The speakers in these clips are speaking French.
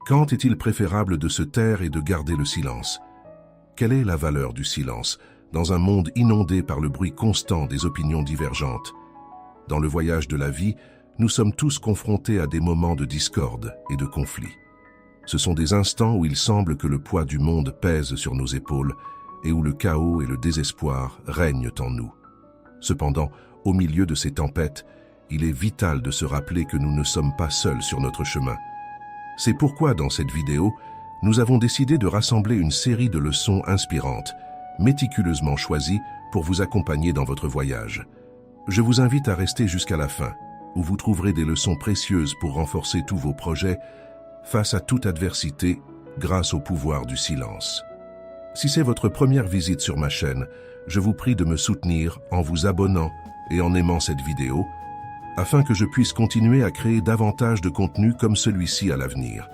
Quand est-il préférable de se taire et de garder le silence? Quelle est la valeur du silence dans un monde inondé par le bruit constant des opinions divergentes? Dans le voyage de la vie, nous sommes tous confrontés à des moments de discorde et de conflit. Ce sont des instants où il semble que le poids du monde pèse sur nos épaules et où le chaos et le désespoir règnent en nous. Cependant, au milieu de ces tempêtes, il est vital de se rappeler que nous ne sommes pas seuls sur notre chemin. C'est pourquoi, dans cette vidéo, nous avons décidé de rassembler une série de leçons inspirantes, méticuleusement choisies pour vous accompagner dans votre voyage. Je vous invite à rester jusqu'à la fin, où vous trouverez des leçons précieuses pour renforcer tous vos projets face à toute adversité grâce au pouvoir du silence. Si c'est votre première visite sur ma chaîne, je vous prie de me soutenir en vous abonnant et en aimant cette vidéo, afin que je puisse continuer à créer davantage de contenu comme celui-ci à l'avenir.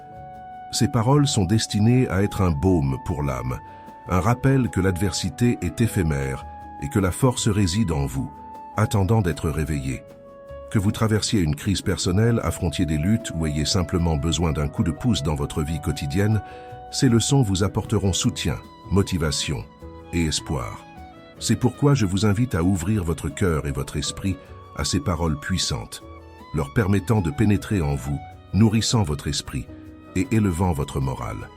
Ces paroles sont destinées à être un baume pour l'âme, un rappel que l'adversité est éphémère et que la force réside en vous, attendant d'être réveillée. Que vous traversiez une crise personnelle, affrontiez des luttes ou ayez simplement besoin d'un coup de pouce dans votre vie quotidienne, ces leçons vous apporteront soutien, motivation et espoir. C'est pourquoi je vous invite à ouvrir votre cœur et votre esprit à ces paroles puissantes, leur permettant de pénétrer en vous, nourrissant votre esprit et élevant votre morale.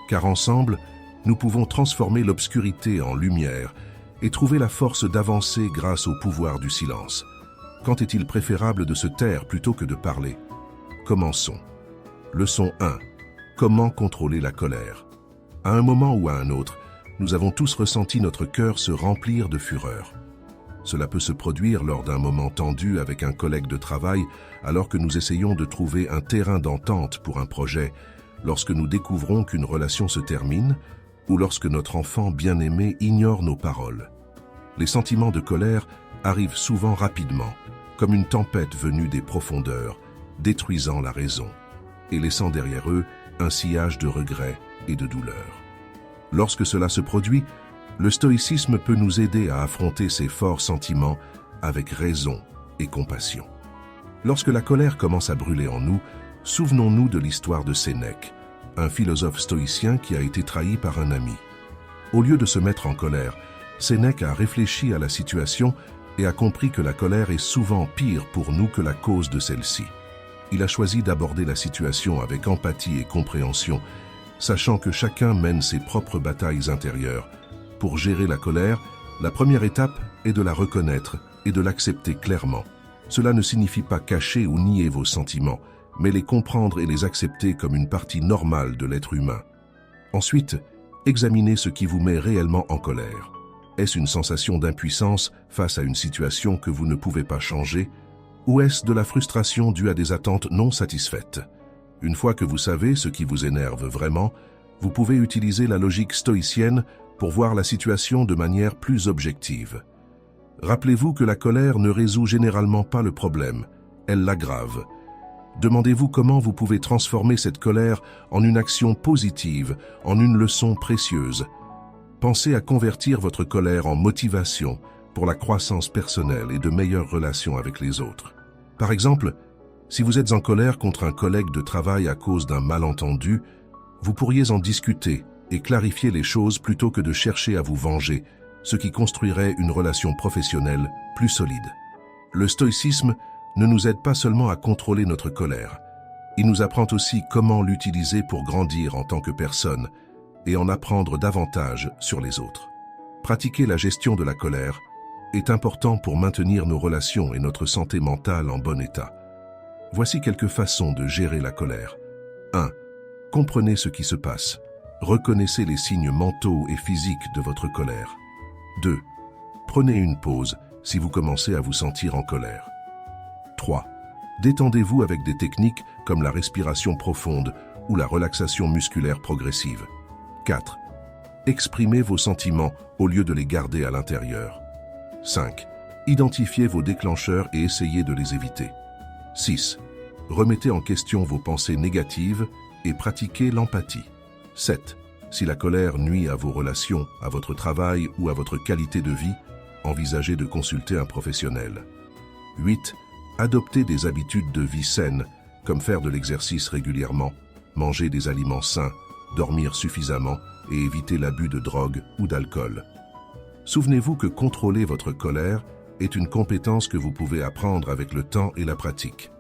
Car ensemble, nous pouvons transformer l'obscurité en lumière et trouver la force d'avancer grâce au pouvoir du silence. Quand est-il préférable de se taire plutôt que de parler? Commençons. Leçon 1. Comment contrôler la colère? À un moment ou à un autre, nous avons tous ressenti notre cœur se remplir de fureur. Cela peut se produire lors d'un moment tendu avec un collègue de travail, alors que nous essayons de trouver un terrain d'entente pour un projet, lorsque nous découvrons qu'une relation se termine, ou lorsque notre enfant bien-aimé ignore nos paroles. Les sentiments de colère arrivent souvent rapidement, comme une tempête venue des profondeurs, détruisant la raison, et laissant derrière eux un sillage de regrets et de douleur. Lorsque cela se produit, le stoïcisme peut nous aider à affronter ces forts sentiments avec raison et compassion. Lorsque la colère commence à brûler en nous, souvenons-nous de l'histoire de Sénèque, un philosophe stoïcien qui a été trahi par un ami. Au lieu de se mettre en colère, Sénèque a réfléchi à la situation et a compris que la colère est souvent pire pour nous que la cause de celle-ci. Il a choisi d'aborder la situation avec empathie et compréhension, sachant que chacun mène ses propres batailles intérieures. Pour gérer la colère, la première étape est de la reconnaître et de l'accepter clairement. Cela ne signifie pas cacher ou nier vos sentiments, mais les comprendre et les accepter comme une partie normale de l'être humain. Ensuite, examinez ce qui vous met réellement en colère. Est-ce une sensation d'impuissance face à une situation que vous ne pouvez pas changer, ou est-ce de la frustration due à des attentes non satisfaites? Une fois que vous savez ce qui vous énerve vraiment, vous pouvez utiliser la logique stoïcienne pour voir la situation de manière plus objective. Rappelez-vous que la colère ne résout généralement pas le problème, elle l'aggrave. Demandez-vous comment vous pouvez transformer cette colère en une action positive, en une leçon précieuse. Pensez à convertir votre colère en motivation pour la croissance personnelle et de meilleures relations avec les autres. Par exemple, si vous êtes en colère contre un collègue de travail à cause d'un malentendu, vous pourriez en discuter et clarifier les choses plutôt que de chercher à vous venger, ce qui construirait une relation professionnelle plus solide. Le stoïcisme ne nous aide pas seulement à contrôler notre colère, il nous apprend aussi comment l'utiliser pour grandir en tant que personne et en apprendre davantage sur les autres. Pratiquer la gestion de la colère est important pour maintenir nos relations et notre santé mentale en bon état. Voici quelques façons de gérer la colère. 1. Comprenez ce qui se passe. Reconnaissez les signes mentaux et physiques de votre colère. 2. Prenez une pause si vous commencez à vous sentir en colère. 3. Détendez-vous avec des techniques comme la respiration profonde ou la relaxation musculaire progressive. 4. Exprimez vos sentiments au lieu de les garder à l'intérieur. 5. Identifiez vos déclencheurs et essayez de les éviter. 6. Remettez en question vos pensées négatives et pratiquez l'empathie. 7. Si la colère nuit à vos relations, à votre travail ou à votre qualité de vie, envisagez de consulter un professionnel. 8. Adoptez des habitudes de vie saines, comme faire de l'exercice régulièrement, manger des aliments sains, dormir suffisamment et éviter l'abus de drogue ou d'alcool. Souvenez-vous que contrôler votre colère est une compétence que vous pouvez apprendre avec le temps et la pratique.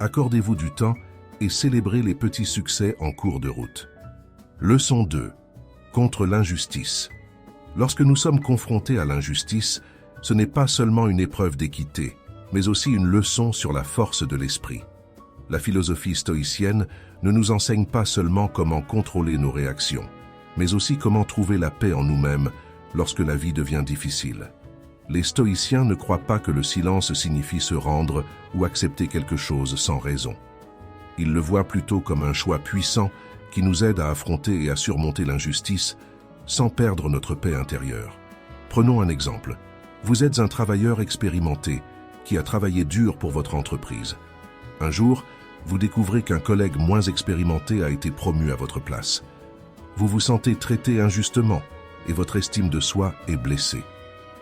Accordez-vous du temps et célébrez les petits succès en cours de route. Leçon 2. Contre l'injustice. Lorsque nous sommes confrontés à l'injustice, ce n'est pas seulement une épreuve d'équité, mais aussi une leçon sur la force de l'esprit. La philosophie stoïcienne ne nous enseigne pas seulement comment contrôler nos réactions, mais aussi comment trouver la paix en nous-mêmes lorsque la vie devient difficile. Les stoïciens ne croient pas que le silence signifie se rendre ou accepter quelque chose sans raison. Ils le voient plutôt comme un choix puissant qui nous aide à affronter et à surmonter l'injustice sans perdre notre paix intérieure. Prenons un exemple. Vous êtes un travailleur expérimenté qui a travaillé dur pour votre entreprise. Un jour, vous découvrez qu'un collègue moins expérimenté a été promu à votre place. Vous vous sentez traité injustement et votre estime de soi est blessée.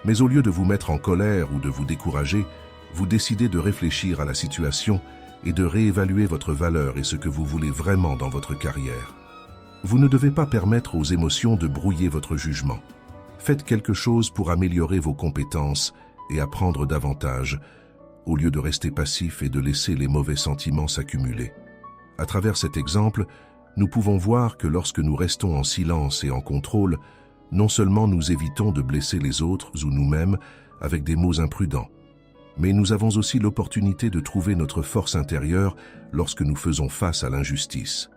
Mais au lieu de vous mettre en colère ou de vous décourager, vous décidez de réfléchir à la situation et de réévaluer votre valeur et ce que vous voulez vraiment dans votre carrière. Vous ne devez pas permettre aux émotions de brouiller votre jugement. Faites quelque chose pour améliorer vos compétences et apprendre davantage, au lieu de rester passif et de laisser les mauvais sentiments s'accumuler. À travers cet exemple, nous pouvons voir que lorsque nous restons en silence et en contrôle, non seulement nous évitons de blesser les autres ou nous-mêmes avec des mots imprudents, mais nous avons aussi l'opportunité de trouver notre force intérieure lorsque nous faisons face à l'injustice.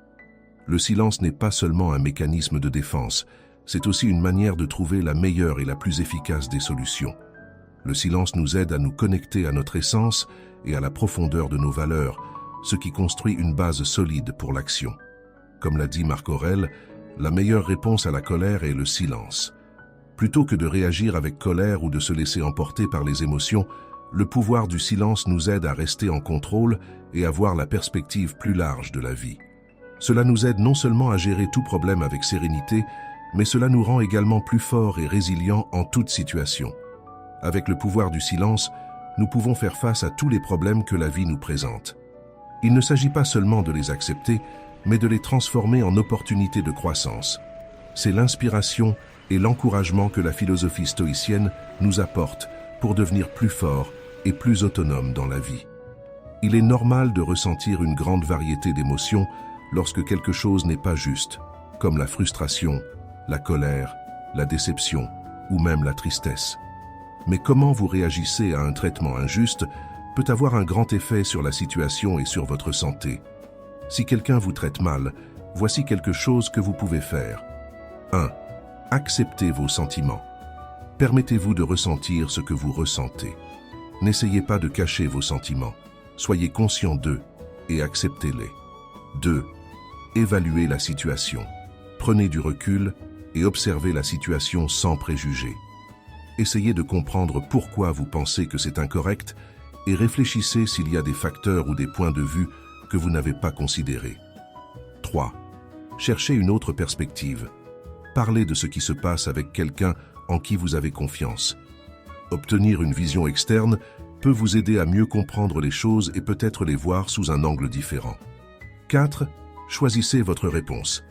Le silence n'est pas seulement un mécanisme de défense, c'est aussi une manière de trouver la meilleure et la plus efficace des solutions. Le silence nous aide à nous connecter à notre essence et à la profondeur de nos valeurs, ce qui construit une base solide pour l'action. Comme l'a dit Marc Aurèle, la meilleure réponse à la colère est le silence. Plutôt que de réagir avec colère ou de se laisser emporter par les émotions, le pouvoir du silence nous aide à rester en contrôle et à voir la perspective plus large de la vie. Cela nous aide non seulement à gérer tout problème avec sérénité, mais cela nous rend également plus forts et résilients en toute situation. Avec le pouvoir du silence, nous pouvons faire face à tous les problèmes que la vie nous présente. Il ne s'agit pas seulement de les accepter, mais de les transformer en opportunités de croissance. C'est l'inspiration et l'encouragement que la philosophie stoïcienne nous apporte pour devenir plus forts et plus autonomes dans la vie. Il est normal de ressentir une grande variété d'émotions lorsque quelque chose n'est pas juste, comme la frustration, la colère, la déception ou même la tristesse. Mais comment vous réagissez à un traitement injuste peut avoir un grand effet sur la situation et sur votre santé. Si quelqu'un vous traite mal, voici quelque chose que vous pouvez faire. 1. Acceptez vos sentiments. Permettez-vous de ressentir ce que vous ressentez. N'essayez pas de cacher vos sentiments. Soyez conscient d'eux et acceptez-les. 2. Évaluez la situation. Prenez du recul et observez la situation sans préjugés. Essayez de comprendre pourquoi vous pensez que c'est incorrect et réfléchissez s'il y a des facteurs ou des points de vue que vous n'avez pas considérés. 3. Cherchez une autre perspective. Parlez de ce qui se passe avec quelqu'un en qui vous avez confiance. Obtenir une vision externe peut vous aider à mieux comprendre les choses et peut-être les voir sous un angle différent. 4. Choisissez votre réponse.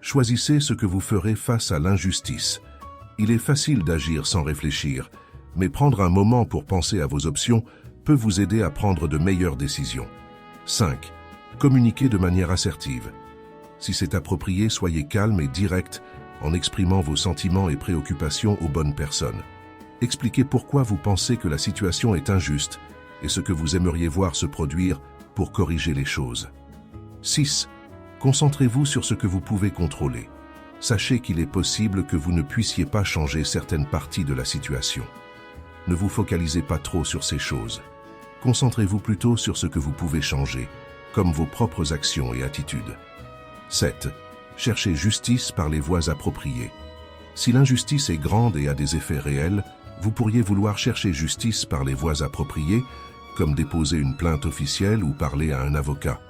Choisissez ce que vous ferez face à l'injustice. Il est facile d'agir sans réfléchir, mais prendre un moment pour penser à vos options peut vous aider à prendre de meilleures décisions. 5. Communiquez de manière assertive. Si c'est approprié, soyez calme et direct en exprimant vos sentiments et préoccupations aux bonnes personnes. Expliquez pourquoi vous pensez que la situation est injuste et ce que vous aimeriez voir se produire pour corriger les choses. 6. Concentrez-vous sur ce que vous pouvez contrôler. Sachez qu'il est possible que vous ne puissiez pas changer certaines parties de la situation. Ne vous focalisez pas trop sur ces choses. Concentrez-vous plutôt sur ce que vous pouvez changer, comme vos propres actions et attitudes. 7. Cherchez justice par les voies appropriées. Si l'injustice est grande et a des effets réels, vous pourriez vouloir chercher justice par les voies appropriées, comme déposer une plainte officielle ou parler à un avocat.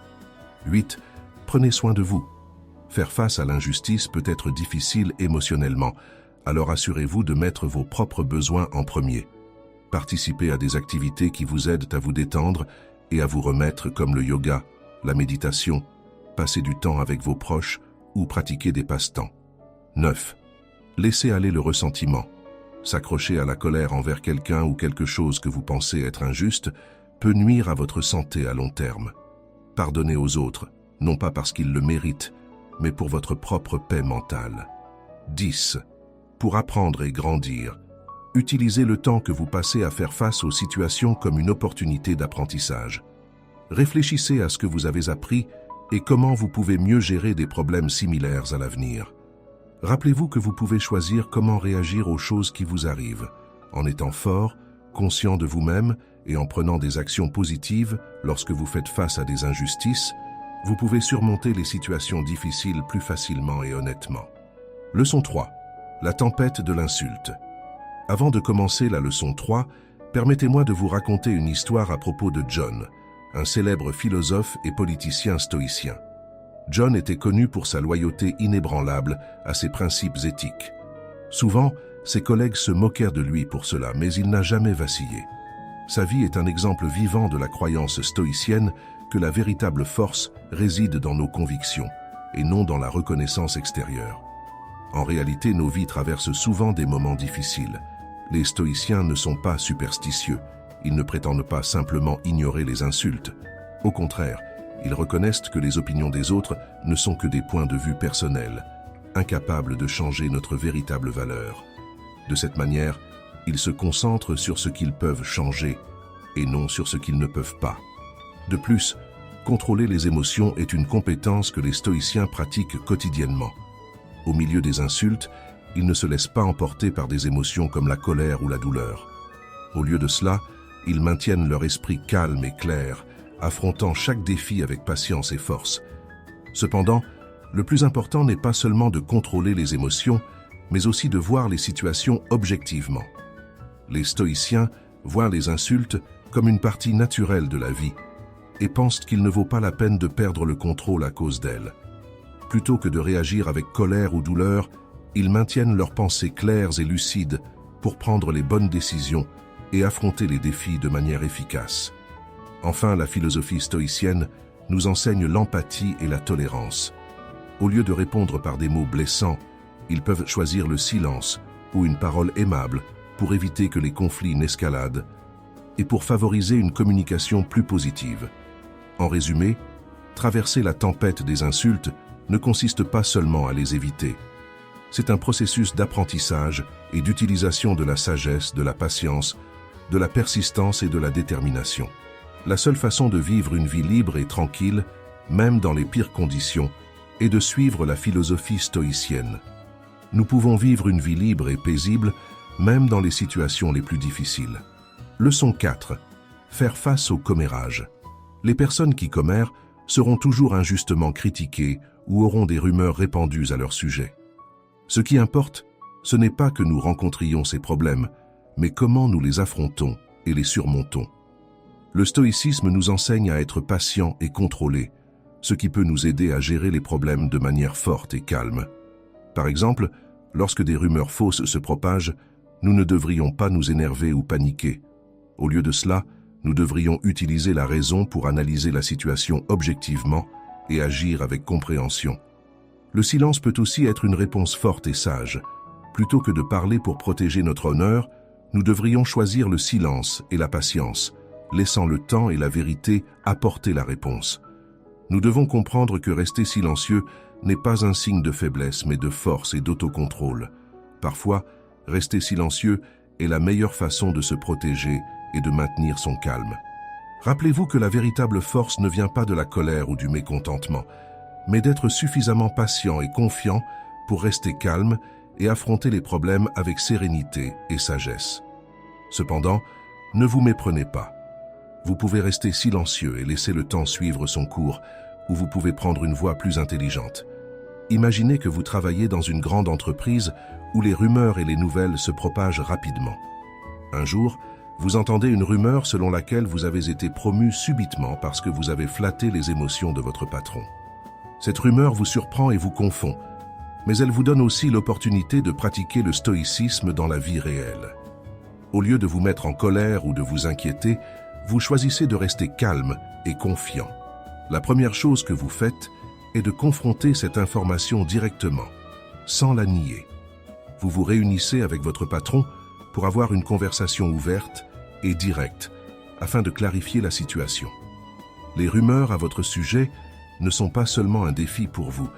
8. Prenez soin de vous. Faire face à l'injustice peut être difficile émotionnellement, alors assurez-vous de mettre vos propres besoins en premier. Participez à des activités qui vous aident à vous détendre et à vous remettre comme le yoga, la méditation, passer du temps avec vos proches ou pratiquer des passe-temps. 9. Laissez aller le ressentiment. S'accrocher à la colère envers quelqu'un ou quelque chose que vous pensez être injuste peut nuire à votre santé à long terme. Pardonnez aux autres, non pas parce qu'ils le méritent, mais pour votre propre paix mentale. 10. Pour apprendre et grandir, utilisez le temps que vous passez à faire face aux situations comme une opportunité d'apprentissage. Réfléchissez à ce que vous avez appris et comment vous pouvez mieux gérer des problèmes similaires à l'avenir. Rappelez-vous que vous pouvez choisir comment réagir aux choses qui vous arrivent, en étant fort, conscient de vous-même et en prenant des actions positives lorsque vous faites face à des injustices. Vous pouvez surmonter les situations difficiles plus facilement et honnêtement. Leçon 3. La tempête de l'insulte. Avant de commencer la leçon 3, permettez-moi de vous raconter une histoire à propos de John, un célèbre philosophe et politicien stoïcien. John était connu pour sa loyauté inébranlable à ses principes éthiques. Souvent, ses collègues se moquèrent de lui pour cela, mais il n'a jamais vacillé. Sa vie est un exemple vivant de la croyance stoïcienne que la véritable force réside dans nos convictions et non dans la reconnaissance extérieure. En réalité, nos vies traversent souvent des moments difficiles. Les stoïciens ne sont pas superstitieux. Ils ne prétendent pas simplement ignorer les insultes. Au contraire, ils reconnaissent que les opinions des autres ne sont que des points de vue personnels, incapables de changer notre véritable valeur. De cette manière, ils se concentrent sur ce qu'ils peuvent changer et non sur ce qu'ils ne peuvent pas. De plus, contrôler les émotions est une compétence que les stoïciens pratiquent quotidiennement. Au milieu des insultes, ils ne se laissent pas emporter par des émotions comme la colère ou la douleur. Au lieu de cela, ils maintiennent leur esprit calme et clair, affrontant chaque défi avec patience et force. Cependant, le plus important n'est pas seulement de contrôler les émotions, mais aussi de voir les situations objectivement. Les stoïciens voient les insultes comme une partie naturelle de la vie et pensent qu'il ne vaut pas la peine de perdre le contrôle à cause d'elles. Plutôt que de réagir avec colère ou douleur, ils maintiennent leurs pensées claires et lucides pour prendre les bonnes décisions et affronter les défis de manière efficace. Enfin, la philosophie stoïcienne nous enseigne l'empathie et la tolérance. Au lieu de répondre par des mots blessants, ils peuvent choisir le silence ou une parole aimable pour éviter que les conflits n'escaladent et pour favoriser une communication plus positive. En résumé, traverser la tempête des insultes ne consiste pas seulement à les éviter. C'est un processus d'apprentissage et d'utilisation de la sagesse, de la patience, de la persistance et de la détermination. La seule façon de vivre une vie libre et tranquille, même dans les pires conditions, est de suivre la philosophie stoïcienne. Nous pouvons vivre une vie libre et paisible, même dans les situations les plus difficiles. Leçon 4. Faire face au commérage. Les personnes qui commèrent seront toujours injustement critiquées ou auront des rumeurs répandues à leur sujet. Ce qui importe, ce n'est pas que nous rencontrions ces problèmes, mais comment nous les affrontons et les surmontons. Le stoïcisme nous enseigne à être patients et contrôlés, ce qui peut nous aider à gérer les problèmes de manière forte et calme. Par exemple, lorsque des rumeurs fausses se propagent, nous ne devrions pas nous énerver ou paniquer. Au lieu de cela, nous devrions utiliser la raison pour analyser la situation objectivement et agir avec compréhension. Le silence peut aussi être une réponse forte et sage. Plutôt que de parler pour protéger notre honneur, nous devrions choisir le silence et la patience, laissant le temps et la vérité apporter la réponse. Nous devons comprendre que rester silencieux n'est pas un signe de faiblesse, mais de force et d'autocontrôle. Parfois, rester silencieux est la meilleure façon de se protéger et de maintenir son calme. Rappelez-vous que la véritable force ne vient pas de la colère ou du mécontentement, mais d'être suffisamment patient et confiant pour rester calme et affronter les problèmes avec sérénité et sagesse. Cependant, ne vous méprenez pas. Vous pouvez rester silencieux et laisser le temps suivre son cours, ou vous pouvez prendre une voie plus intelligente. Imaginez que vous travaillez dans une grande entreprise où les rumeurs et les nouvelles se propagent rapidement. Un jour, vous entendez une rumeur selon laquelle vous avez été promu subitement parce que vous avez flatté les émotions de votre patron. Cette rumeur vous surprend et vous confond, mais elle vous donne aussi l'opportunité de pratiquer le stoïcisme dans la vie réelle. Au lieu de vous mettre en colère ou de vous inquiéter, vous choisissez de rester calme et confiant. La première chose que vous faites est de confronter cette information directement, sans la nier. Vous vous réunissez avec votre patron pour avoir une conversation ouverte et directe, afin de clarifier la situation. Les rumeurs à votre sujet ne sont pas seulement un défi pour vous,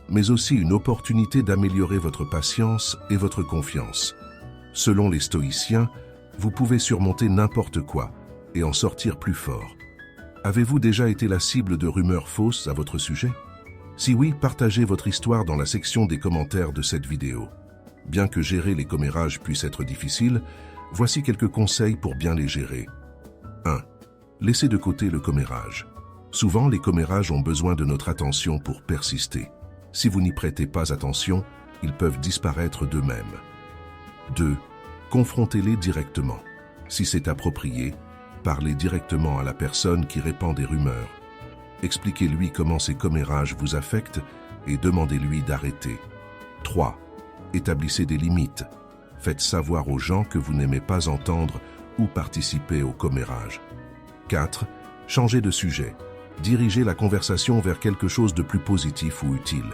mais aussi une opportunité d'améliorer votre patience et votre confiance. Selon les stoïciens, vous pouvez surmonter n'importe quoi et en sortir plus fort. Avez-vous déjà été la cible de rumeurs fausses à votre sujet? Si oui, partagez votre histoire dans la section des commentaires de cette vidéo. Bien que gérer les commérages puisse être difficile, voici quelques conseils pour bien les gérer. 1. Laissez de côté le commérage. Souvent, les commérages ont besoin de notre attention pour persister. Si vous n'y prêtez pas attention, ils peuvent disparaître d'eux-mêmes. 2. Confrontez-les directement. Si c'est approprié, parlez directement à la personne qui répand des rumeurs. Expliquez-lui comment ces commérages vous affectent et demandez-lui d'arrêter. 3. Établissez des limites. Faites savoir aux gens que vous n'aimez pas entendre ou participer au commérage. 4. Changez de sujet. Dirigez la conversation vers quelque chose de plus positif ou utile.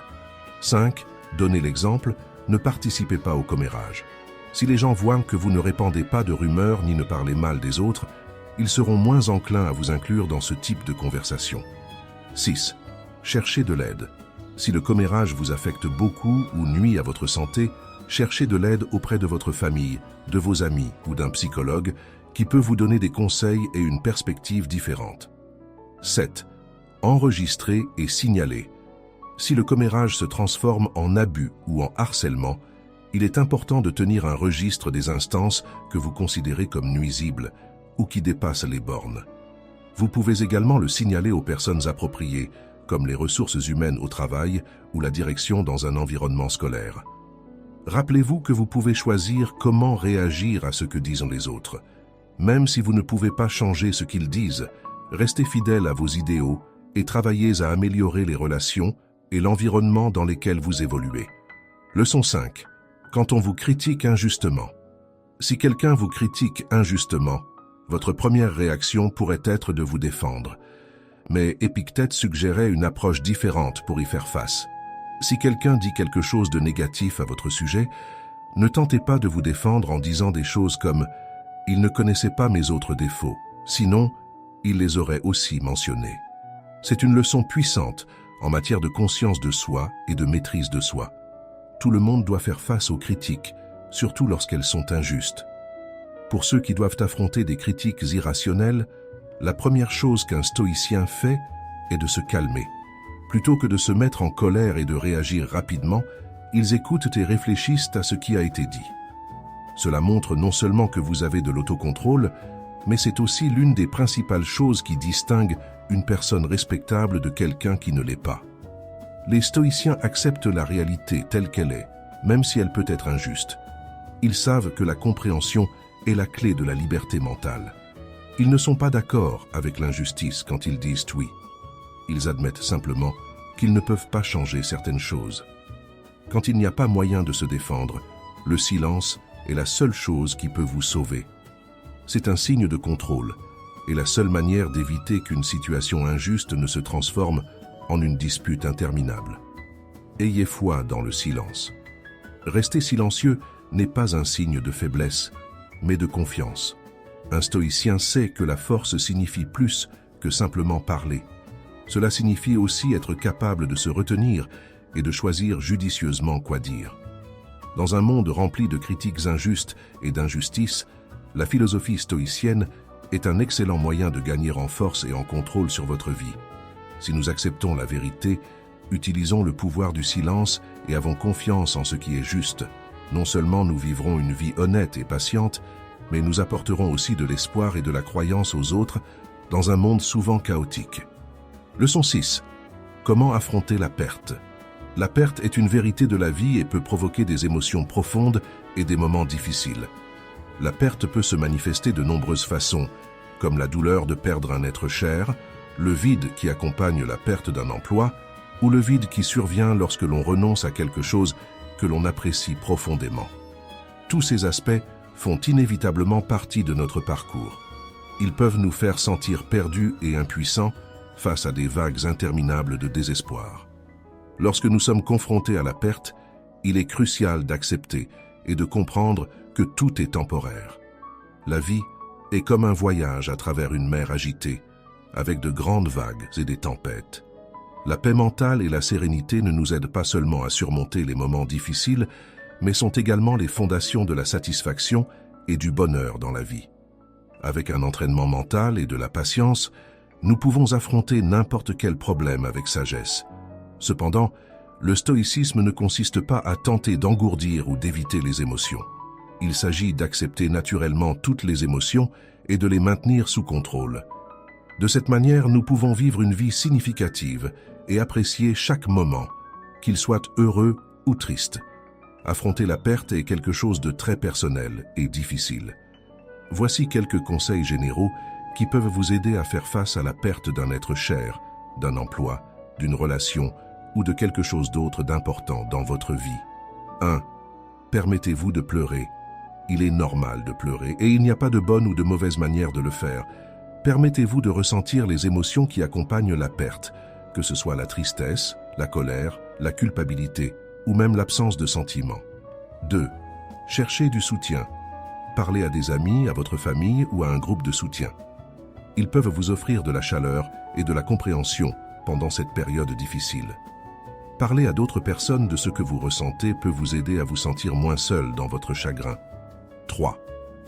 5. Donnez l'exemple, ne participez pas au commérage. Si les gens voient que vous ne répandez pas de rumeurs ni ne parlez mal des autres, ils seront moins enclins à vous inclure dans ce type de conversation. 6. Cherchez de l'aide. Si le commérage vous affecte beaucoup ou nuit à votre santé, cherchez de l'aide auprès de votre famille, de vos amis ou d'un psychologue qui peut vous donner des conseils et une perspective différente. 7. Enregistrez et signalez. Si le commérage se transforme en abus ou en harcèlement, il est important de tenir un registre des instances que vous considérez comme nuisibles ou qui dépassent les bornes. Vous pouvez également le signaler aux personnes appropriées, comme les ressources humaines au travail ou la direction dans un environnement scolaire. Rappelez-vous que vous pouvez choisir comment réagir à ce que disent les autres. Même si vous ne pouvez pas changer ce qu'ils disent, restez fidèle à vos idéaux et travaillez à améliorer les relations et l'environnement dans lesquels vous évoluez. Leçon 5. Quand on vous critique injustement. Si quelqu'un vous critique injustement, votre première réaction pourrait être de vous défendre. Mais Épictète suggérait une approche différente pour y faire face. Si quelqu'un dit quelque chose de négatif à votre sujet, ne tentez pas de vous défendre en disant des choses comme « Il ne connaissait pas mes autres défauts, sinon, il les aurait aussi mentionnés ». C'est une leçon puissante en matière de conscience de soi et de maîtrise de soi. Tout le monde doit faire face aux critiques, surtout lorsqu'elles sont injustes. Pour ceux qui doivent affronter des critiques irrationnelles, la première chose qu'un stoïcien fait est de se calmer. Plutôt que de se mettre en colère et de réagir rapidement, ils écoutent et réfléchissent à ce qui a été dit. Cela montre non seulement que vous avez de l'autocontrôle, mais c'est aussi l'une des principales choses qui distinguent une personne respectable de quelqu'un qui ne l'est pas. Les stoïciens acceptent la réalité telle qu'elle est, même si elle peut être injuste. Ils savent que la compréhension est la clé de la liberté mentale. Ils ne sont pas d'accord avec l'injustice quand ils disent oui. Ils admettent simplement qu'ils ne peuvent pas changer certaines choses. Quand il n'y a pas moyen de se défendre, le silence est la seule chose qui peut vous sauver. C'est un signe de contrôle, et la seule manière d'éviter qu'une situation injuste ne se transforme en une dispute interminable. Ayez foi dans le silence. Rester silencieux n'est pas un signe de faiblesse, mais de confiance. Un stoïcien sait que la force signifie plus que simplement parler. Cela signifie aussi être capable de se retenir et de choisir judicieusement quoi dire. Dans un monde rempli de critiques injustes et d'injustices, la philosophie stoïcienne est un excellent moyen de gagner en force et en contrôle sur votre vie. Si nous acceptons la vérité, utilisons le pouvoir du silence et avons confiance en ce qui est juste, non seulement nous vivrons une vie honnête et patiente, mais nous apporterons aussi de l'espoir et de la croyance aux autres dans un monde souvent chaotique. Leçon 6. Comment affronter la perte? La perte est une vérité de la vie et peut provoquer des émotions profondes et des moments difficiles. La perte peut se manifester de nombreuses façons, comme la douleur de perdre un être cher, le vide qui accompagne la perte d'un emploi, ou le vide qui survient lorsque l'on renonce à quelque chose que l'on apprécie profondément. Tous ces aspects font inévitablement partie de notre parcours. Ils peuvent nous faire sentir perdus et impuissants face à des vagues interminables de désespoir. Lorsque nous sommes confrontés à la perte, il est crucial d'accepter et de comprendre que tout est temporaire. La vie est comme un voyage à travers une mer agitée, avec de grandes vagues et des tempêtes. La paix mentale et la sérénité ne nous aident pas seulement à surmonter les moments difficiles, mais sont également les fondations de la satisfaction et du bonheur dans la vie. Avec un entraînement mental et de la patience, nous pouvons affronter n'importe quel problème avec sagesse. Cependant, le stoïcisme ne consiste pas à tenter d'engourdir ou d'éviter les émotions. Il s'agit d'accepter naturellement toutes les émotions et de les maintenir sous contrôle. De cette manière, nous pouvons vivre une vie significative et apprécier chaque moment, qu'il soit heureux ou triste. Affronter la perte est quelque chose de très personnel et difficile. Voici quelques conseils généraux qui peuvent vous aider à faire face à la perte d'un être cher, d'un emploi, d'une relation ou de quelque chose d'autre d'important dans votre vie. 1. Permettez-vous de pleurer. Il est normal de pleurer et il n'y a pas de bonne ou de mauvaise manière de le faire. Permettez-vous de ressentir les émotions qui accompagnent la perte, que ce soit la tristesse, la colère, la culpabilité ou même l'absence de sentiments. 2. Cherchez du soutien. Parlez à des amis, à votre famille ou à un groupe de soutien. Ils peuvent vous offrir de la chaleur et de la compréhension pendant cette période difficile. Parler à d'autres personnes de ce que vous ressentez peut vous aider à vous sentir moins seul dans votre chagrin. 3.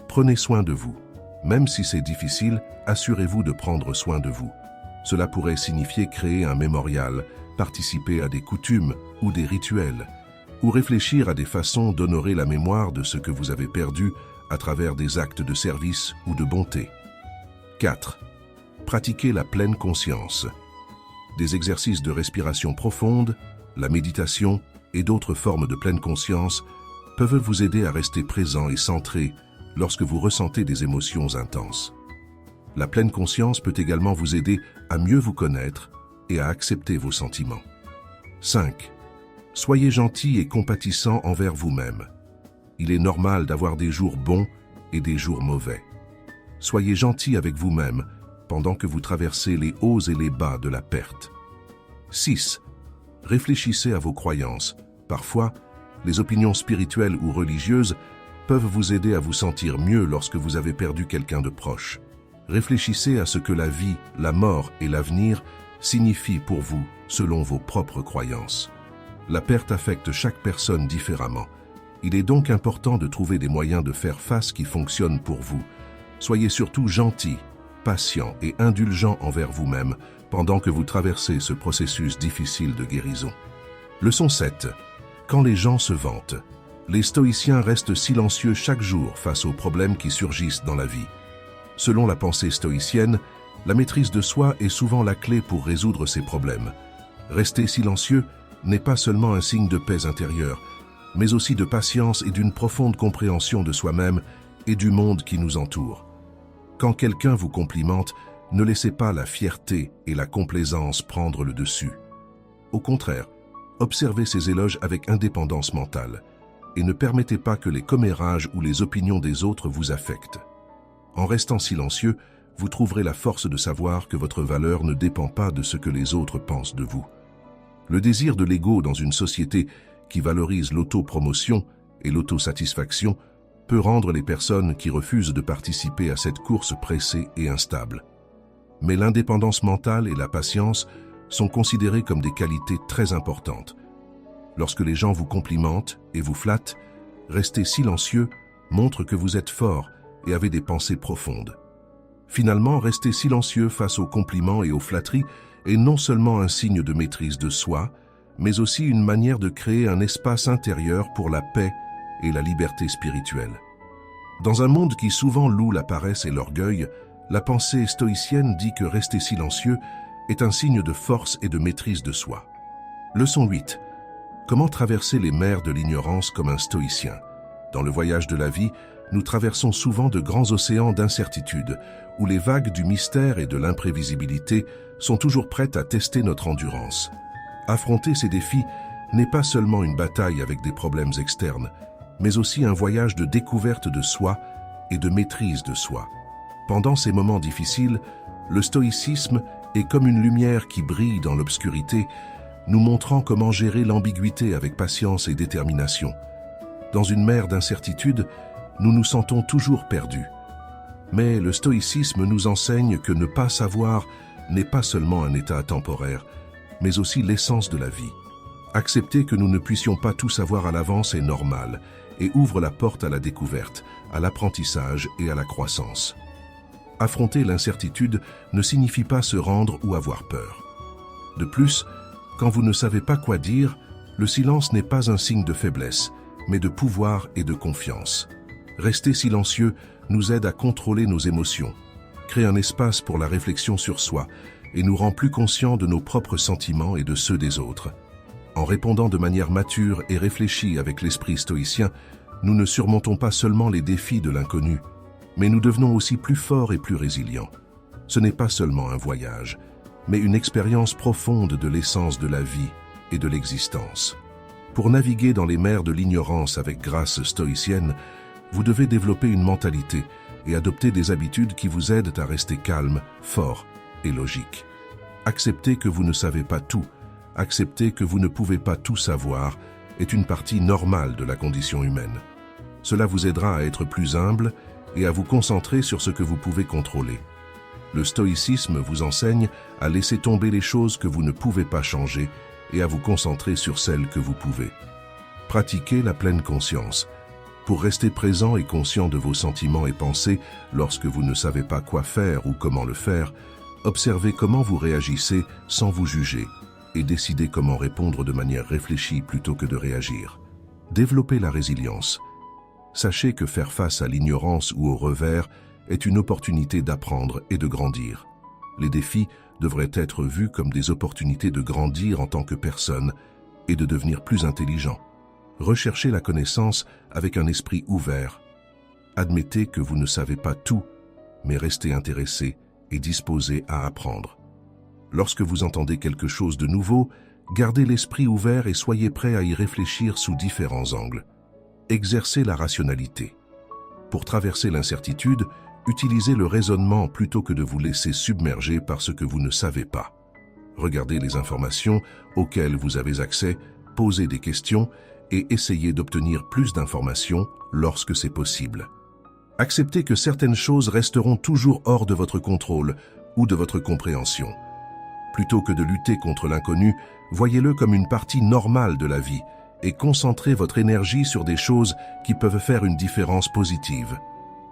Prenez soin de vous. Même si c'est difficile, assurez-vous de prendre soin de vous. Cela pourrait signifier créer un mémorial, participer à des coutumes ou des rituels, ou réfléchir à des façons d'honorer la mémoire de ce que vous avez perdu à travers des actes de service ou de bonté. 4. Pratiquez la pleine conscience. Des exercices de respiration profonde, la méditation et d'autres formes de pleine conscience peuvent vous aider à rester présent et centré lorsque vous ressentez des émotions intenses. La pleine conscience peut également vous aider à mieux vous connaître et à accepter vos sentiments. 5. Soyez gentil et compatissant envers vous-même. Il est normal d'avoir des jours bons et des jours mauvais. Soyez gentil avec vous-même pendant que vous traversez les hauts et les bas de la perte. 6. Réfléchissez à vos croyances. Parfois, les opinions spirituelles ou religieuses peuvent vous aider à vous sentir mieux lorsque vous avez perdu quelqu'un de proche. Réfléchissez à ce que la vie, la mort et l'avenir signifient pour vous selon vos propres croyances. La perte affecte chaque personne différemment. Il est donc important de trouver des moyens de faire face qui fonctionnent pour vous. Soyez surtout gentil, patient et indulgent envers vous-même pendant que vous traversez ce processus difficile de guérison. Leçon 7. Quand les gens se vantent, les stoïciens restent silencieux chaque jour face aux problèmes qui surgissent dans la vie. Selon la pensée stoïcienne, la maîtrise de soi est souvent la clé pour résoudre ces problèmes. Rester silencieux n'est pas seulement un signe de paix intérieure, mais aussi de patience et d'une profonde compréhension de soi-même et du monde qui nous entoure. Quand quelqu'un vous complimente, ne laissez pas la fierté et la complaisance prendre le dessus. Au contraire, observez ces éloges avec indépendance mentale et ne permettez pas que les commérages ou les opinions des autres vous affectent. En restant silencieux, vous trouverez la force de savoir que votre valeur ne dépend pas de ce que les autres pensent de vous. Le désir de l'ego dans une société qui valorise l'autopromotion et l'autosatisfaction peut rendre les personnes qui refusent de participer à cette course pressée et instable. Mais l'indépendance mentale et la patience sont considérées comme des qualités très importantes. Lorsque les gens vous complimentent et vous flattent, rester silencieux montre que vous êtes fort et avez des pensées profondes. Finalement, rester silencieux face aux compliments et aux flatteries est non seulement un signe de maîtrise de soi, mais aussi une manière de créer un espace intérieur pour la paix et la liberté spirituelle. Dans un monde qui souvent loue la paresse et l'orgueil, la pensée stoïcienne dit que rester silencieux est un signe de force et de maîtrise de soi. Leçon 8. Comment traverser les mers de l'ignorance comme un stoïcien? Dans le voyage de la vie, nous traversons souvent de grands océans d'incertitude, où les vagues du mystère et de l'imprévisibilité sont toujours prêtes à tester notre endurance. Affronter ces défis n'est pas seulement une bataille avec des problèmes externes, mais aussi un voyage de découverte de soi et de maîtrise de soi. Pendant ces moments difficiles, le stoïcisme est comme une lumière qui brille dans l'obscurité, nous montrant comment gérer l'ambiguïté avec patience et détermination. Dans une mer d'incertitude, nous nous sentons toujours perdus. Mais le stoïcisme nous enseigne que ne pas savoir n'est pas seulement un état temporaire, mais aussi l'essence de la vie. Accepter que nous ne puissions pas tout savoir à l'avance est normal et ouvre la porte à la découverte, à l'apprentissage et à la croissance. Affronter l'incertitude ne signifie pas se rendre ou avoir peur. De plus, quand vous ne savez pas quoi dire, le silence n'est pas un signe de faiblesse, mais de pouvoir et de confiance. Rester silencieux nous aide à contrôler nos émotions, crée un espace pour la réflexion sur soi et nous rend plus conscients de nos propres sentiments et de ceux des autres. En répondant de manière mature et réfléchie avec l'esprit stoïcien, nous ne surmontons pas seulement les défis de l'inconnu, mais nous devenons aussi plus forts et plus résilients. Ce n'est pas seulement un voyage, mais une expérience profonde de l'essence de la vie et de l'existence. Pour naviguer dans les mers de l'ignorance avec grâce stoïcienne, vous devez développer une mentalité et adopter des habitudes qui vous aident à rester calme, fort et logique. Accepter que vous ne savez pas tout, accepter que vous ne pouvez pas tout savoir, est une partie normale de la condition humaine. Cela vous aidera à être plus humble et à vous concentrer sur ce que vous pouvez contrôler. Le stoïcisme vous enseigne à laisser tomber les choses que vous ne pouvez pas changer et à vous concentrer sur celles que vous pouvez. Pratiquez la pleine conscience. Pour rester présent et conscient de vos sentiments et pensées lorsque vous ne savez pas quoi faire ou comment le faire, observez comment vous réagissez sans vous juger et décidez comment répondre de manière réfléchie plutôt que de réagir. Développez la résilience. Sachez que faire face à l'ignorance ou au revers est une opportunité d'apprendre et de grandir. Les défis devraient être vus comme des opportunités de grandir en tant que personne et de devenir plus intelligent. Recherchez la connaissance avec un esprit ouvert. Admettez que vous ne savez pas tout, mais restez intéressé et disposé à apprendre. Lorsque vous entendez quelque chose de nouveau, gardez l'esprit ouvert et soyez prêt à y réfléchir sous différents angles. Exercez la rationalité. Pour traverser l'incertitude, utilisez le raisonnement plutôt que de vous laisser submerger par ce que vous ne savez pas. Regardez les informations auxquelles vous avez accès, posez des questions et essayez d'obtenir plus d'informations lorsque c'est possible. Acceptez que certaines choses resteront toujours hors de votre contrôle ou de votre compréhension. Plutôt que de lutter contre l'inconnu, voyez-le comme une partie normale de la vie et concentrez votre énergie sur des choses qui peuvent faire une différence positive.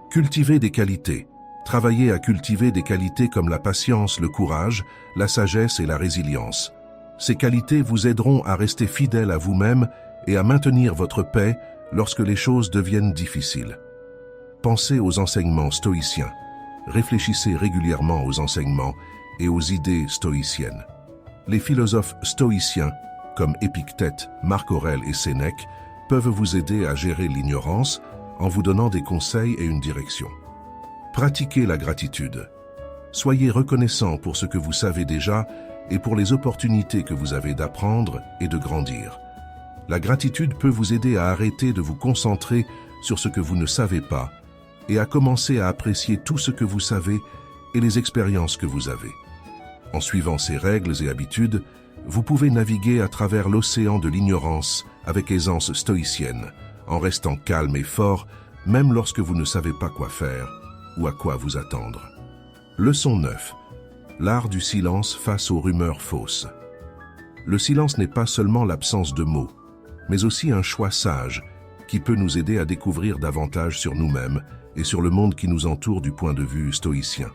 Cultivez des qualités. Travaillez à cultiver des qualités comme la patience, le courage, la sagesse et la résilience. Ces qualités vous aideront à rester fidèle à vous-même et à maintenir votre paix lorsque les choses deviennent difficiles. Pensez aux enseignements stoïciens. Réfléchissez régulièrement aux enseignements et aux idées stoïciennes. Les philosophes stoïciens, comme Épictète, Marc Aurèle et Sénèque, peuvent vous aider à gérer l'ignorance en vous donnant des conseils et une direction. Pratiquez la gratitude. Soyez reconnaissant pour ce que vous savez déjà et pour les opportunités que vous avez d'apprendre et de grandir. La gratitude peut vous aider à arrêter de vous concentrer sur ce que vous ne savez pas et à commencer à apprécier tout ce que vous savez et les expériences que vous avez. En suivant ces règles et habitudes, vous pouvez naviguer à travers l'océan de l'ignorance avec aisance stoïcienne, en restant calme et fort, même lorsque vous ne savez pas quoi faire ou à quoi vous attendre. Leçon 9. L'art du silence face aux rumeurs fausses. Le silence n'est pas seulement l'absence de mots, mais aussi un choix sage qui peut nous aider à découvrir davantage sur nous-mêmes et sur le monde qui nous entoure du point de vue stoïcien.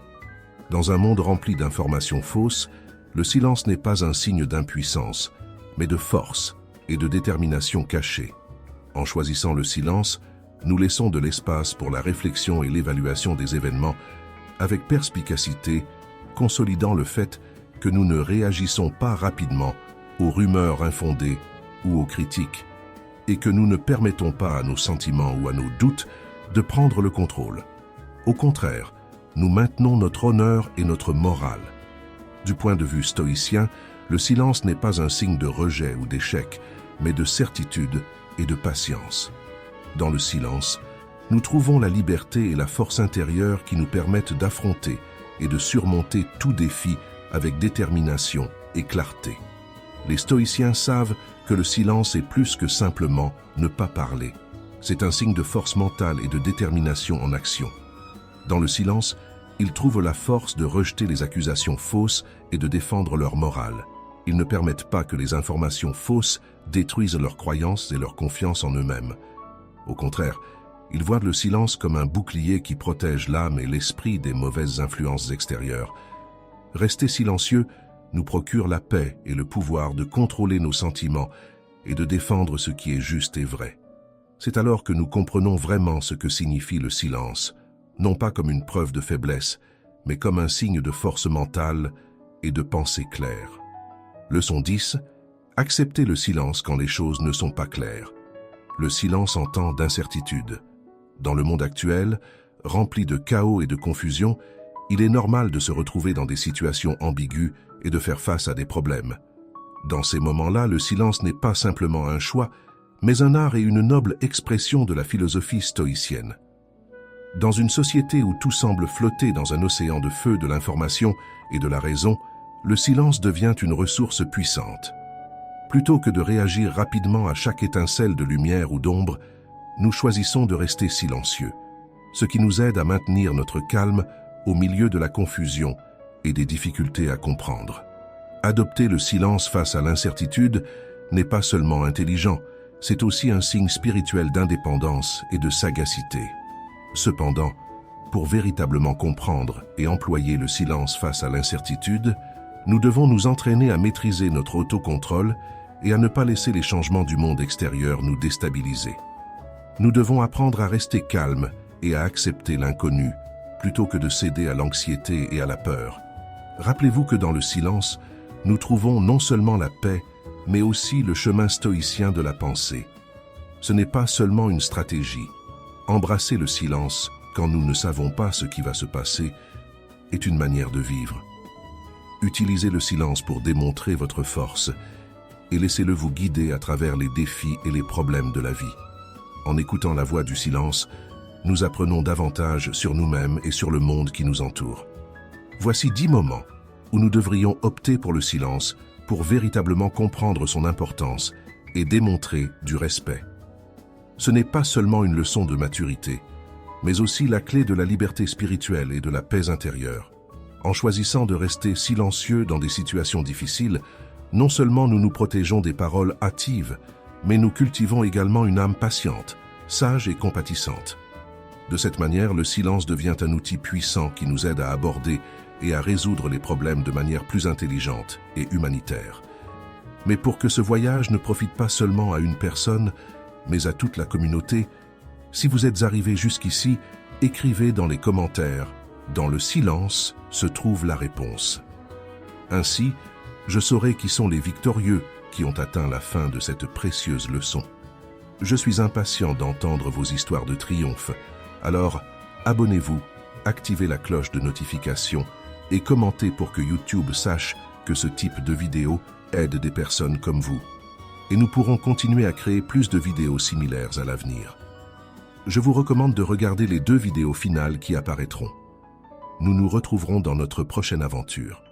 Dans un monde rempli d'informations fausses, le silence n'est pas un signe d'impuissance, mais de force et de détermination cachée. En choisissant le silence, nous laissons de l'espace pour la réflexion et l'évaluation des événements avec perspicacité, consolidant le fait que nous ne réagissons pas rapidement aux rumeurs infondées ou aux critiques, et que nous ne permettons pas à nos sentiments ou à nos doutes de prendre le contrôle. Au contraire, nous maintenons notre honneur et notre morale. Du point de vue stoïcien, le silence n'est pas un signe de rejet ou d'échec, mais de certitude et de patience. Dans le silence, nous trouvons la liberté et la force intérieure qui nous permettent d'affronter et de surmonter tout défi avec détermination et clarté. Les stoïciens savent que le silence est plus que simplement ne pas parler. C'est un signe de force mentale et de détermination en action. Dans le silence, ils trouvent la force de rejeter les accusations fausses et de défendre leur morale. Ils ne permettent pas que les informations fausses détruisent leurs croyances et leur confiance en eux-mêmes. Au contraire, ils voient le silence comme un bouclier qui protège l'âme et l'esprit des mauvaises influences extérieures. Rester silencieux nous procure la paix et le pouvoir de contrôler nos sentiments et de défendre ce qui est juste et vrai. C'est alors que nous comprenons vraiment ce que signifie le silence, non pas comme une preuve de faiblesse, mais comme un signe de force mentale et de pensée claire. Leçon 10. Accepter le silence quand les choses ne sont pas claires. Le silence en temps d'incertitude. Dans le monde actuel, rempli de chaos et de confusion, il est normal de se retrouver dans des situations ambiguës et de faire face à des problèmes. Dans ces moments-là, le silence n'est pas simplement un choix, mais un art et une noble expression de la philosophie stoïcienne. Dans une société où tout semble flotter dans un océan de feu de l'information et de la raison, le silence devient une ressource puissante. Plutôt que de réagir rapidement à chaque étincelle de lumière ou d'ombre, nous choisissons de rester silencieux, ce qui nous aide à maintenir notre calme au milieu de la confusion et des difficultés à comprendre. Adopter le silence face à l'incertitude n'est pas seulement intelligent, c'est aussi un signe spirituel d'indépendance et de sagacité. Cependant, pour véritablement comprendre et employer le silence face à l'incertitude, nous devons nous entraîner à maîtriser notre autocontrôle et à ne pas laisser les changements du monde extérieur nous déstabiliser. Nous devons apprendre à rester calmes et à accepter l'inconnu, plutôt que de céder à l'anxiété et à la peur. Rappelez-vous que dans le silence, nous trouvons non seulement la paix, mais aussi le chemin stoïcien de la pensée. Ce n'est pas seulement une stratégie. Embrasser le silence, quand nous ne savons pas ce qui va se passer, est une manière de vivre. Utilisez le silence pour démontrer votre force et laissez-le vous guider à travers les défis et les problèmes de la vie. En écoutant la voix du silence, nous apprenons davantage sur nous-mêmes et sur le monde qui nous entoure. Voici 10 moments où nous devrions opter pour le silence pour véritablement comprendre son importance et démontrer du respect. Ce n'est pas seulement une leçon de maturité, mais aussi la clé de la liberté spirituelle et de la paix intérieure. En choisissant de rester silencieux dans des situations difficiles, non seulement nous nous protégeons des paroles hâtives, mais nous cultivons également une âme patiente, sage et compatissante. De cette manière, le silence devient un outil puissant qui nous aide à aborder et à résoudre les problèmes de manière plus intelligente et humanitaire. Mais pour que ce voyage ne profite pas seulement à une personne, mais à toute la communauté, si vous êtes arrivé jusqu'ici, écrivez dans les commentaires « Dans le silence se trouve la réponse ». Ainsi, je saurai qui sont les victorieux qui ont atteint la fin de cette précieuse leçon. Je suis impatient d'entendre vos histoires de triomphe, alors abonnez-vous, activez la cloche de notification et commentez pour que YouTube sache que ce type de vidéo aide des personnes comme vous. Et nous pourrons continuer à créer plus de vidéos similaires à l'avenir. Je vous recommande de regarder les 2 vidéos finales qui apparaîtront. Nous nous retrouverons dans notre prochaine aventure.